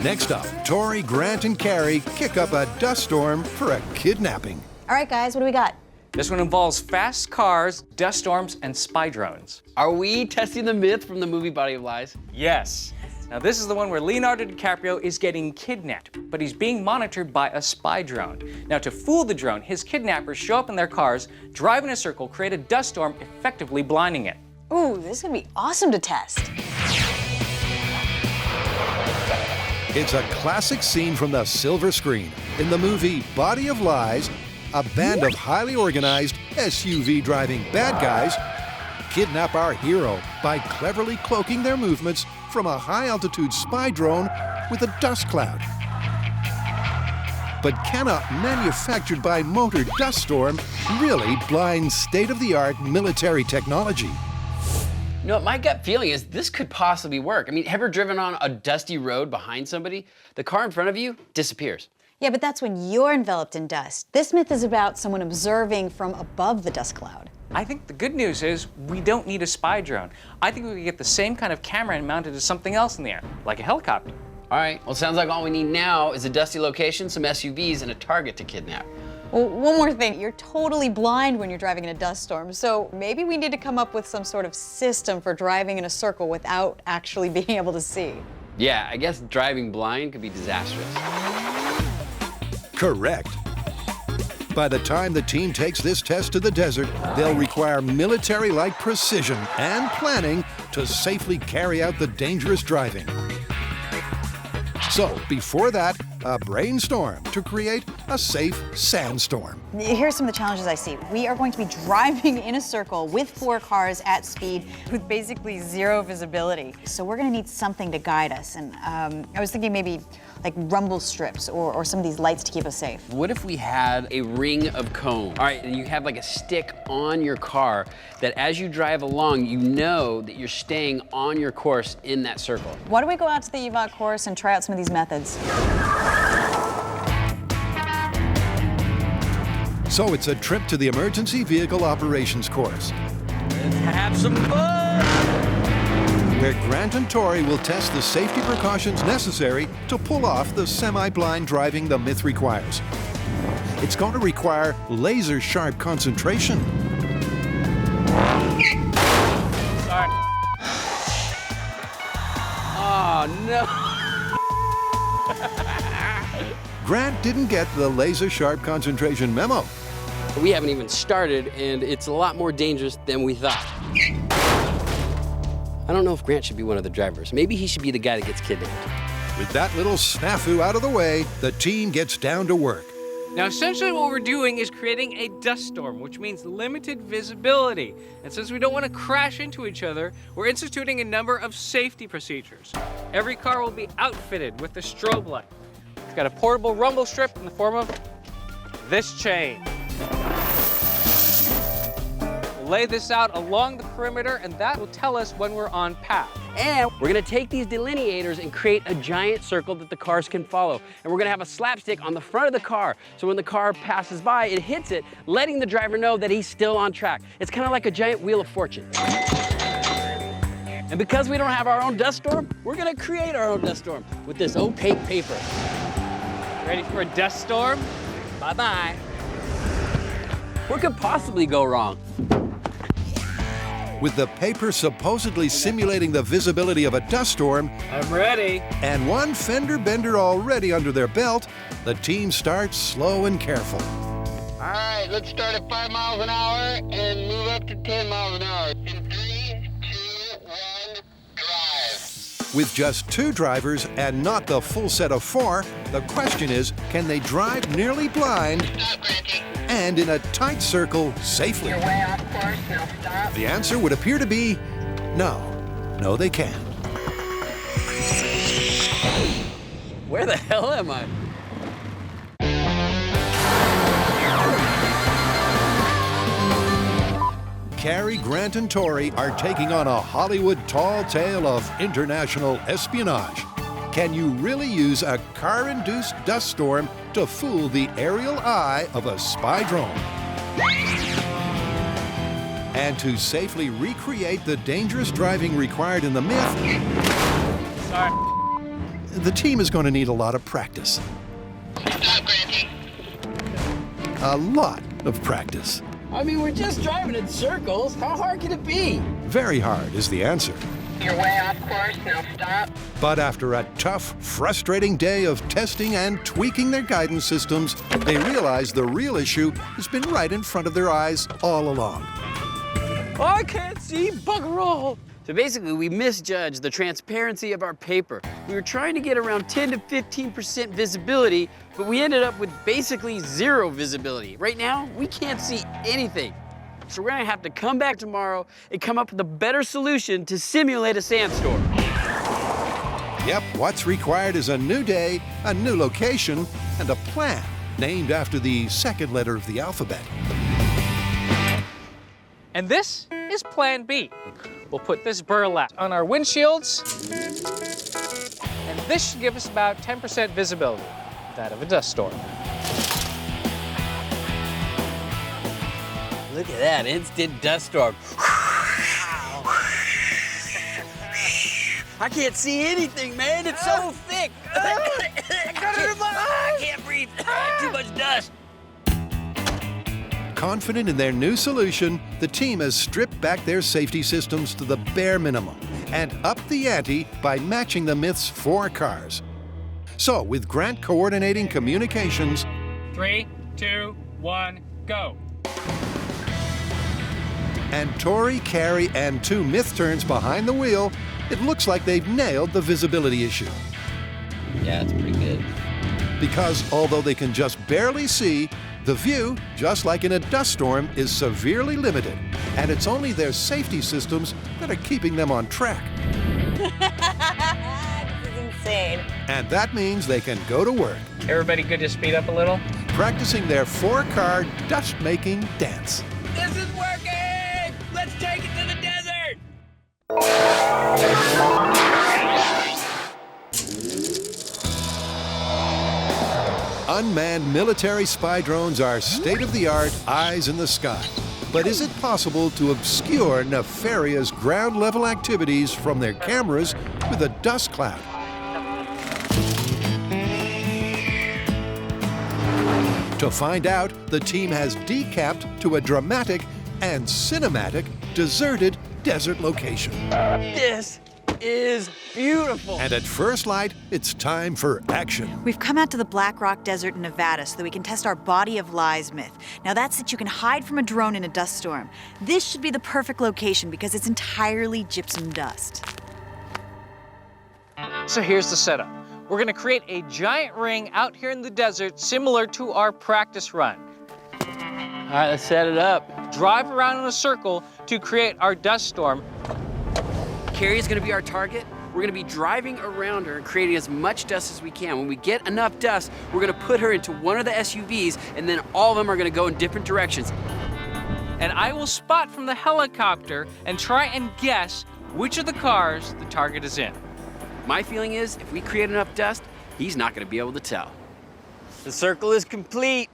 Next up, Tory, Grant, and Kari kick up a dust storm for a kidnapping. All right, guys, what do we got? This one involves fast cars, dust storms, and spy drones. Are we testing the myth from the movie Body of Lies? Yes. Now this is the one where Leonardo DiCaprio is getting kidnapped, but he's being monitored by a spy drone. Now to fool the drone, his kidnappers show up in their cars, drive in a circle, create a dust storm, effectively blinding it. Ooh, this is gonna be awesome to test. It's a classic scene from the silver screen. In the movie Body of Lies, a band of highly organized SUV-driving bad guys kidnap our hero by cleverly cloaking their movements from a high-altitude spy drone with a dust cloud. But can a manufactured by motor dust storm really blind state-of-the-art military technology? You know, my gut feeling is this could possibly work. I mean, have you ever driven on a dusty road behind somebody? The car in front of you disappears. Yeah, but that's when you're enveloped in dust. This myth is about someone observing from above the dust cloud. I think the good news is we don't need a spy drone. I think we could get the same kind of camera and mount it to something else in the air, like a helicopter. All right, well, sounds like all we need now is a dusty location, some SUVs, and a target to kidnap. Well, one more thing, you're totally blind when you're driving in a dust storm, so maybe we need to come up with some sort of system for driving in a circle without actually being able to see. Yeah, I guess driving blind could be disastrous. Correct. By the time the team takes this test to the desert, they'll require military-like precision and planning to safely carry out the dangerous driving. So, before that, a brainstorm to create a safe sandstorm. Here's some of the challenges I see. We are going to be driving in a circle with 4 cars at speed with basically 0 visibility. So we're gonna need something to guide us. And I was thinking maybe like rumble strips or some of these lights to keep us safe. What if we had a ring of cone? All right, and you have like a stick on your car that as you drive along, you know that you're staying on your course in that circle. Why don't we go out to the EVOT course and try out some of these methods? So it's a trip to the emergency vehicle operations course, Let's have some fun! where Grant and Tory will test the safety precautions necessary to pull off the semi-blind driving the myth requires. It's going to require laser-sharp concentration. Sorry. Oh, no. Grant didn't get the laser-sharp concentration memo. We haven't even started, and it's a lot more dangerous than we thought. I don't know if Grant should be one of the drivers. Maybe he should be the guy that gets kidnapped. With that little snafu out of the way, the team gets down to work. Now essentially what we're doing is creating a dust storm, which means limited visibility. And since we don't want to crash into each other, we're instituting a number of safety procedures. Every car will be outfitted with a strobe light. It's got a portable rumble strip in the form of this chain. We'll lay this out along the perimeter, and that will tell us when we're on path. And we're gonna take these delineators and create a giant circle that the cars can follow. And we're gonna have a slapstick on the front of the car, so when the car passes by, it hits it, letting the driver know that he's still on track. It's kind of like a giant wheel of fortune. And because we don't have our own dust storm, we're gonna create our own dust storm with this opaque paper. Ready for a dust storm? Bye-bye. What could possibly go wrong? With the paper supposedly simulating the visibility of a dust storm, I'm ready. and one fender bender already under their belt, the team starts slow and careful. All right, let's start at 5 miles an hour and move up to 10 miles an hour. In 3, 2, 1, drive. With just 2 drivers and not the full set of 4, the question is, can they drive nearly blind Stop, Granty. and in a tight circle safely? You're way off course, now stop. The answer would appear to be no. No, they can't. Where the hell am I? Kari, Grant, and Tory are taking on a Hollywood tall tale of international espionage. Can you really use a car-induced dust storm to fool the aerial eye of a spy drone? And to safely recreate the dangerous driving required in the myth, Sorry. the team is going to need a lot of practice. Stop, Granty. A lot of practice. I mean, we're just driving in circles. How hard can it be? Very hard is the answer. You're way off course, now stop. But after a tough, frustrating day of testing and tweaking their guidance systems, they realize the real issue has been right in front of their eyes all along. I can't see bugger all. So basically, we misjudged the transparency of our paper. We were trying to get around 10 to 15% visibility, but we ended up with basically zero visibility. Right now, we can't see anything. So we're gonna have to come back tomorrow and come up with a better solution to simulate a sandstorm. Yep, what's required is a new day, a new location, and a plan named after the second letter of the alphabet. And this is Plan B. We'll put this burlap on our windshields, and this should give us about 10% visibility, that of a dust storm. Look at that, instant dust storm. I can't see anything, man. It's so thick. I can't breathe. Too much dust. Confident in their new solution, the team has stripped back their safety systems to the bare minimum and upped the ante by matching the Myth's 4 cars. So, with Grant coordinating communications, 3, 2, 1, go. and Tory, Kari, and 2 Myth turns behind the wheel, it looks like they've nailed the visibility issue. Yeah, it's pretty good. Because although they can just barely see, the view, just like in a dust storm, is severely limited, and it's only their safety systems that are keeping them on track. This is insane. And that means they can go to work, Everybody good to speed up a little? practicing their 4-car dust-making dance. This is working! Let's take it to the desert! Unmanned military spy drones are state-of-the-art, eyes in the sky. But is it possible to obscure nefarious ground-level activities from their cameras with a dust cloud? To find out, the team has decapped to a dramatic and cinematic deserted desert location. This is beautiful. And at first light, it's time for action. We've come out to the Black Rock Desert in Nevada so that we can test our body of lies myth. Now that's that you can hide from a drone in a dust storm. This should be the perfect location because it's entirely gypsum dust. So here's the setup. We're gonna create a giant ring out here in the desert similar to our practice run. All right, let's set it up. Drive around in a circle to create our dust storm. Kari is gonna be our target. We're gonna be driving around her and creating as much dust as we can. When we get enough dust, we're gonna put her into one of the SUVs, and then all of them are gonna go in different directions. And I will spot from the helicopter and try and guess which of the cars the target is in. My feeling is, if we create enough dust, he's not gonna be able to tell. The circle is complete.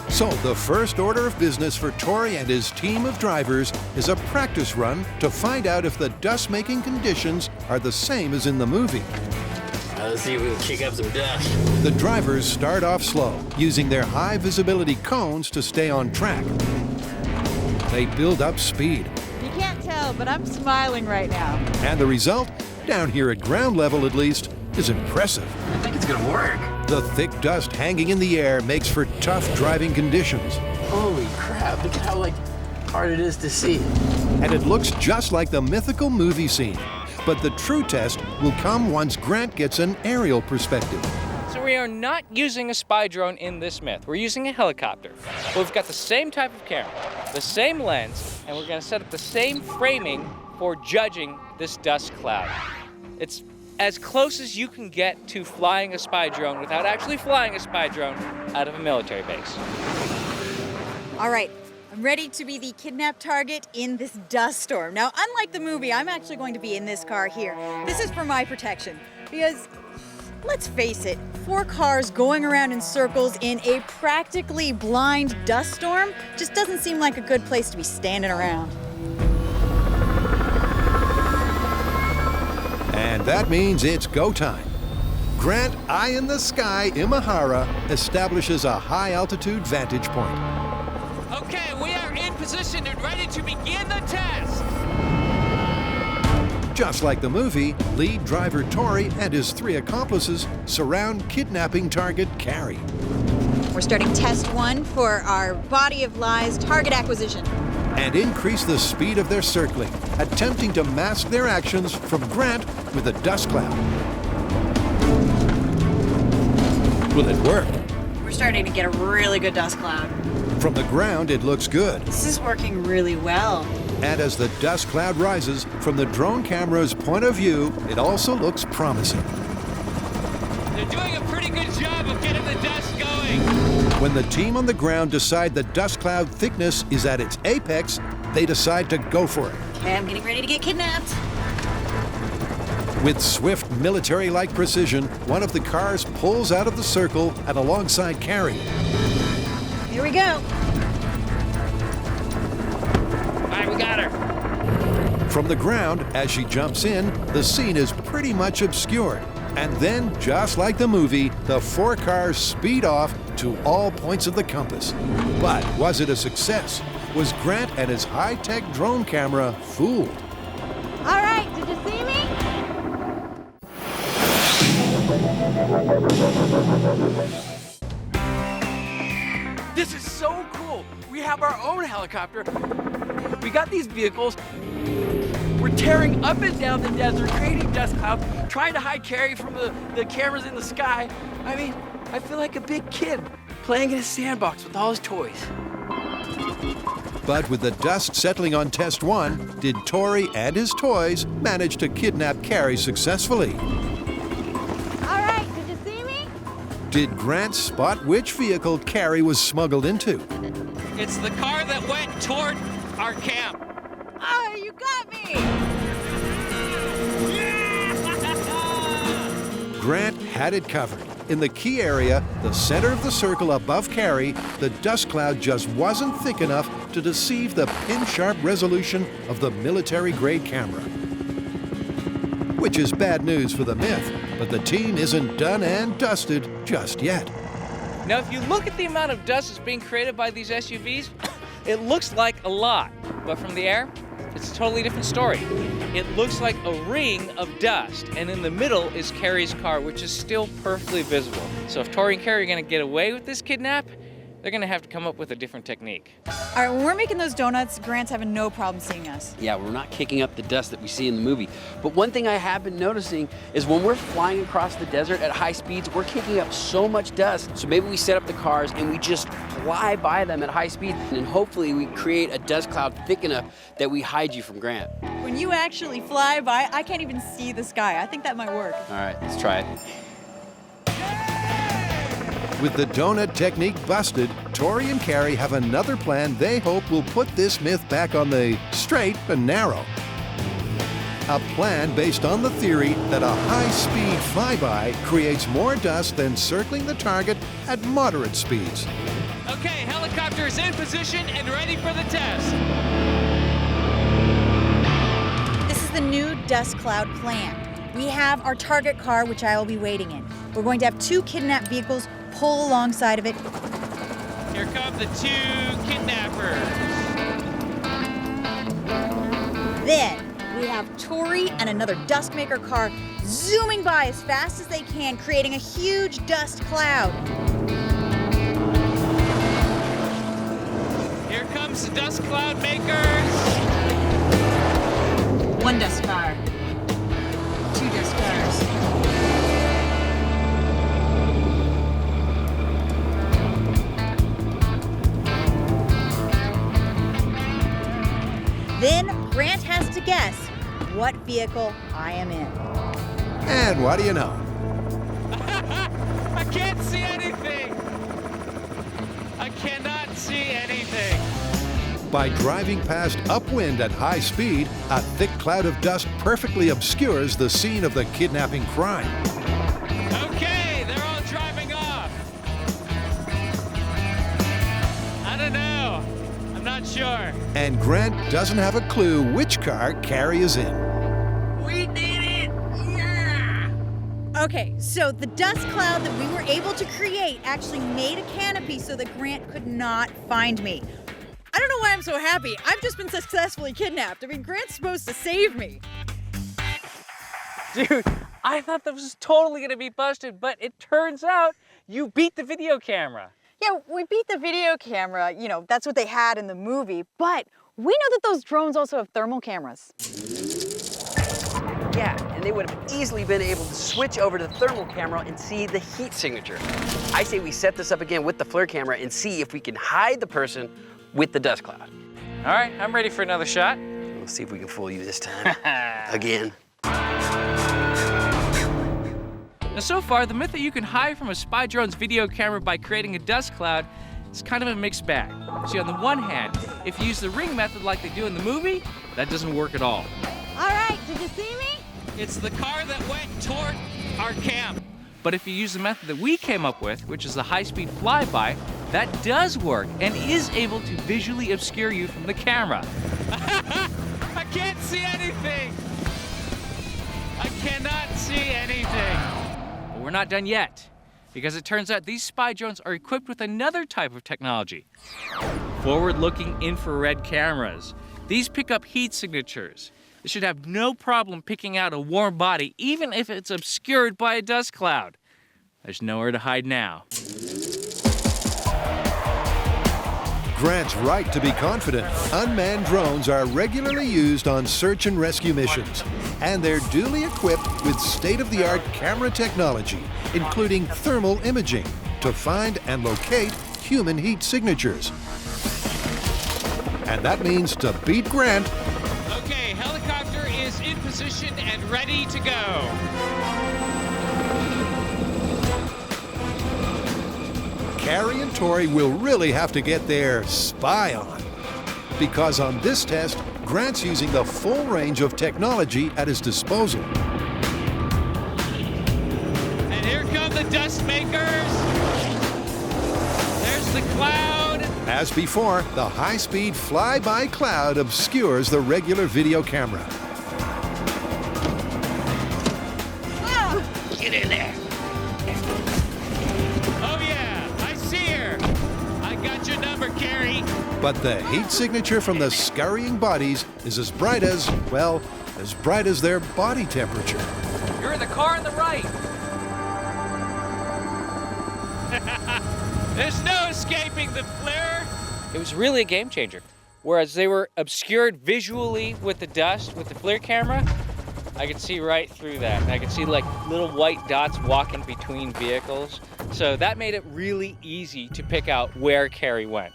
So the first order of business for Tory and his team of drivers is a practice run to find out if the dust-making conditions are the same as in the movie. Let's see if we can kick up some dust. The drivers start off slow, using their high visibility cones to stay on track. They build up speed, You can't tell, but I'm smiling right now. and the result, down here at ground level at least, is impressive. I think it's gonna work. The thick dust hanging in the air makes for tough driving conditions, Holy crap, look at how hard it is to see. and it looks just like the mythical movie scene. But the true test will come once Grant gets an aerial perspective. So we are not using a spy drone in this myth. We're using a helicopter. But we've got the same type of camera, the same lens, and we're gonna set up the same framing for judging this dust cloud. It's as close as you can get to flying a spy drone without actually flying a spy drone out of a military base. All right, I'm ready to be the kidnapped target in this dust storm. Now, unlike the movie, I'm actually going to be in this car here. This is for my protection because, let's face it, 4 cars going around in circles in a practically blind dust storm just doesn't seem like a good place to be standing around. And that means it's go time. Grant Eye in the Sky Imahara establishes a high-altitude vantage point. Okay, we are in position and ready to begin the test. Just like the movie, lead driver Tory and his 3 accomplices surround kidnapping target Kari. We're starting test 1 for our Body of Lies target acquisition. And increase the speed of their circling, attempting to mask their actions from Grant with a dust cloud. Will it work? We're starting to get a really good dust cloud. From the ground, it looks good. This is working really well. And as the dust cloud rises, from the drone camera's point of view, it also looks promising. They're doing a pretty good job of getting the dust going. When the team on the ground decide the dust cloud thickness is at its apex, they decide to go for it. Okay, I'm getting ready to get kidnapped. With swift military-like precision, one of the cars pulls out of the circle and alongside Kari. Here we go. All right, we got her. From the ground, as she jumps in, the scene is pretty much obscured. And then, just like the movie, the 4 cars speed off to all points of the compass. But was it a success? Was Grant and his high-tech drone camera fooled? All right, did you see me? This is so cool. We have our own helicopter. We got these vehicles. We're tearing up and down the desert, creating dust clouds, trying to hide Kari from the cameras in the sky. I mean, I feel like a big kid playing in a sandbox with all his toys. But with the dust settling on test 1, did Tory and his toys manage to kidnap Kari successfully? All right, did you see me? Did Grant spot which vehicle Kari was smuggled into? It's the car that went toward our camp. Oh, you got me! Grant had it covered. In the key area, the center of the circle above Kari, the dust cloud just wasn't thick enough to deceive the pin-sharp resolution of the military-grade camera. Which is bad news for the myth, but the team isn't done and dusted just yet. Now, if you look at the amount of dust that's being created by these SUVs, it looks like a lot, but from the air, it's a totally different story. It looks like a ring of dust, and in the middle is Kari's car, which is still perfectly visible. So if Tory and Kari are gonna get away with this kidnap, they're gonna have to come up with a different technique. All right, when we're making those donuts, Grant's having no problem seeing us. Yeah, we're not kicking up the dust that we see in the movie. But one thing I have been noticing is when we're flying across the desert at high speeds, we're kicking up so much dust. So maybe we set up the cars and we just fly by them at high speed, and hopefully we create a dust cloud thick enough that we hide you from Grant. When you actually fly by, I can't even see the sky. I think that might work. All right, let's try it. With the donut technique busted, Tory and Kari have another plan they hope will put this myth back on the straight and narrow. A plan based on the theory that a high-speed flyby creates more dust than circling the target at moderate speeds. Okay, helicopter is in position and ready for the test. This is the new dust cloud plan. We have our target car, which I will be waiting in. We're going to have 2 kidnapped vehicles pull alongside of it. Here come the 2 kidnappers. Then we have Tory and another dust maker car zooming by as fast as they can, creating a huge dust cloud. Here comes the dust cloud makers. 1 dust car, 2 dust cars. Then Grant has to guess what vehicle I am in. And what do you know? I can't see anything. I cannot see anything. By driving past upwind at high speed, a thick cloud of dust perfectly obscures the scene of the kidnapping crime. Okay, they're all driving off. I don't know. I'm not sure. And Grant doesn't have a clue which car Kari is in. We did it! Yeah! Okay, so the dust cloud that we were able to create actually made a canopy so that Grant could not find me. I don't know why I'm so happy. I've just been successfully kidnapped. I mean, Grant's supposed to save me. Dude, I thought that was totally gonna be busted, but it turns out you beat the video camera. Yeah, we beat the video camera. You know, that's what they had in the movie. But we know that those drones also have thermal cameras. Yeah, and they would have easily been able to switch over to the thermal camera and see the heat signature. I say we set this up again with the FLIR camera and see if we can hide the person with the dust cloud. All right, I'm ready for another shot. We'll see if we can fool you this time. Again. Now, so far, the myth that you can hide from a spy drone's video camera by creating a dust cloud is kind of a mixed bag. See, on the one hand, if you use the ring method like they do in the movie, that doesn't work at all. All right, did you see me? It's the car that went toward our camp. But if you use the method that we came up with, which is the high-speed flyby, that does work and is able to visually obscure you from the camera. I can't see anything! I cannot see anything! But we're not done yet, because it turns out these spy drones are equipped with another type of technology. Forward-looking infrared cameras. These pick up heat signatures. They should have no problem picking out a warm body, even if it's obscured by a dust cloud. There's nowhere to hide now. Grant's right to be confident. Unmanned drones are regularly used on search and rescue missions, and they're duly equipped with state-of-the-art camera technology, including thermal imaging, to find and locate human heat signatures. And that means to beat Grant, Okay, helicopter is in position and ready to go. Kari and Tory will really have to get their spy on. Because on this test, Grant's using the full range of technology at his disposal. And here come the dust makers. There's the cloud. As before, the high-speed flyby cloud obscures the regular video camera. Get in there. Oh yeah, I see her. I got your number, Kari. But the heat signature from the scurrying bodies is as bright as, well, as bright as their body temperature. You're in the car on the right. There's no escaping the FLIR. It was really a game changer. Whereas they were obscured visually with the dust, with the FLIR camera, I could see right through that. And I could see like little white dots walking between vehicles. So that made it really easy to pick out where Kari went.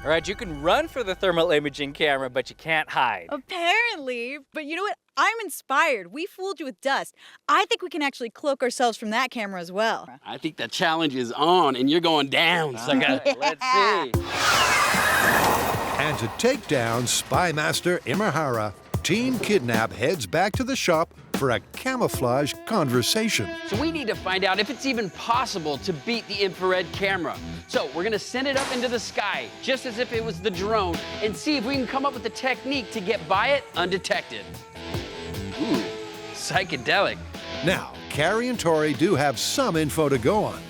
All right, you can run for the thermal imaging camera, but you can't hide. Apparently, but you know what? I'm inspired. We fooled you with dust. I think we can actually cloak ourselves from that camera as well. I think the challenge is on and you're going down, sucker. Let's see. And to take down Spy Master Imahara, Team Kidnap heads back to the shop for a camouflage conversation. So we need to find out if it's even possible to beat the infrared camera. So we're gonna send it up into the sky, just as if it was the drone, and see if we can come up with a technique to get by it undetected. Ooh, psychedelic. Now, Kari and Tory do have some info to go on.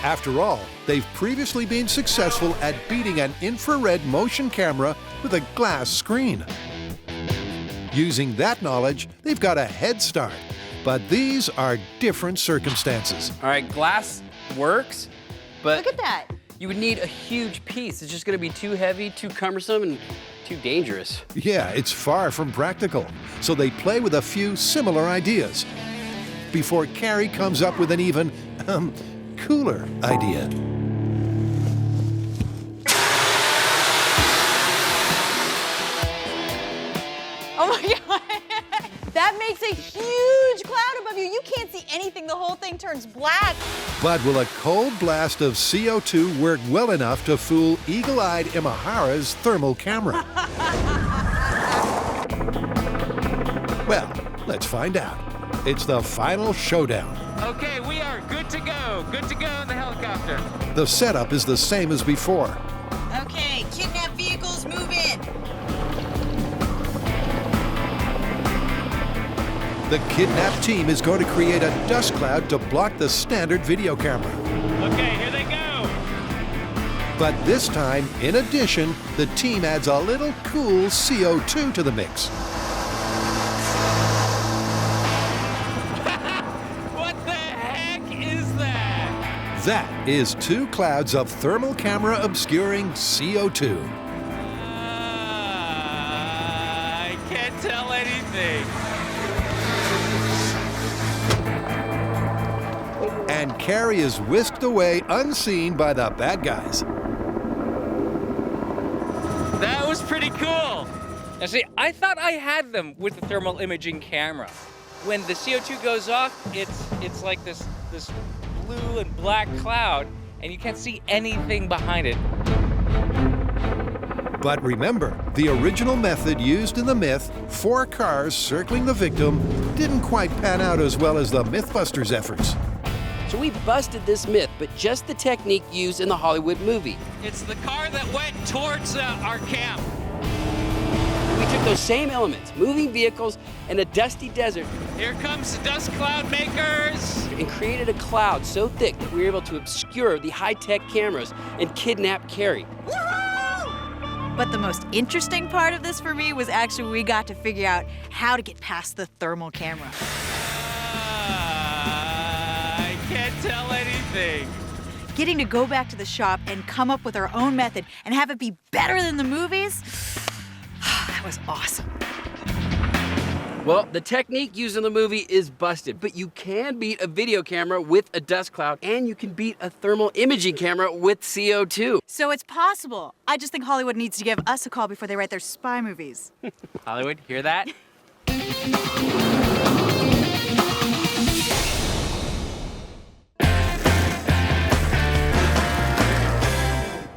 After all, they've previously been successful at beating an infrared motion camera with a glass screen. Using that knowledge, they've got a head start. But these are different circumstances. All right, glass works, but Look at that. you would need a huge piece. It's just gonna be too heavy, too cumbersome, and too dangerous. Yeah, it's far from practical. So they play with a few similar ideas before Kari comes up with an even, cooler idea. Oh my God. That makes a huge cloud above you. You can't see anything. The whole thing turns black. But will a cold blast of CO2 work well enough to fool eagle-eyed Imahara's thermal camera? Well, let's find out. It's the final showdown. Okay, we are good to go. Good to go in the helicopter. The setup is the same as before. Okay, kidnapped vehicles, move in. The Kidnap team is going to create a dust cloud to block the standard video camera. Okay, here they go. But this time, in addition, the team adds a little cool CO2 to the mix. What the heck is that? That is 2 clouds of thermal camera obscuring CO2. I can't tell anything. And Kari is whisked away unseen by the bad guys. That was pretty cool. Now see, I thought I had them with the thermal imaging camera. When the CO2 goes off, it's like this blue and black cloud, and you can't see anything behind it. But remember, the original method used in the myth, 4 cars circling the victim, didn't quite pan out as well as the MythBusters efforts. So we busted this myth, but just the technique used in the Hollywood movie. It's the car that went towards our camp. We took those same elements, moving vehicles and a dusty desert, Here comes the dust cloud makers. and created a cloud so thick that we were able to obscure the high-tech cameras and kidnap Kari. But the most interesting part of this for me was actually we got to figure out how to get past the thermal camera. I can't tell anything. Getting to go back to the shop and come up with our own method and have it be better than the movies, that was awesome. Well, the technique used in the movie is busted, but you can beat a video camera with a dust cloud, and you can beat a thermal imaging camera with CO2. So it's possible. I just think Hollywood needs to give us a call before they write their spy movies. Hollywood, hear that?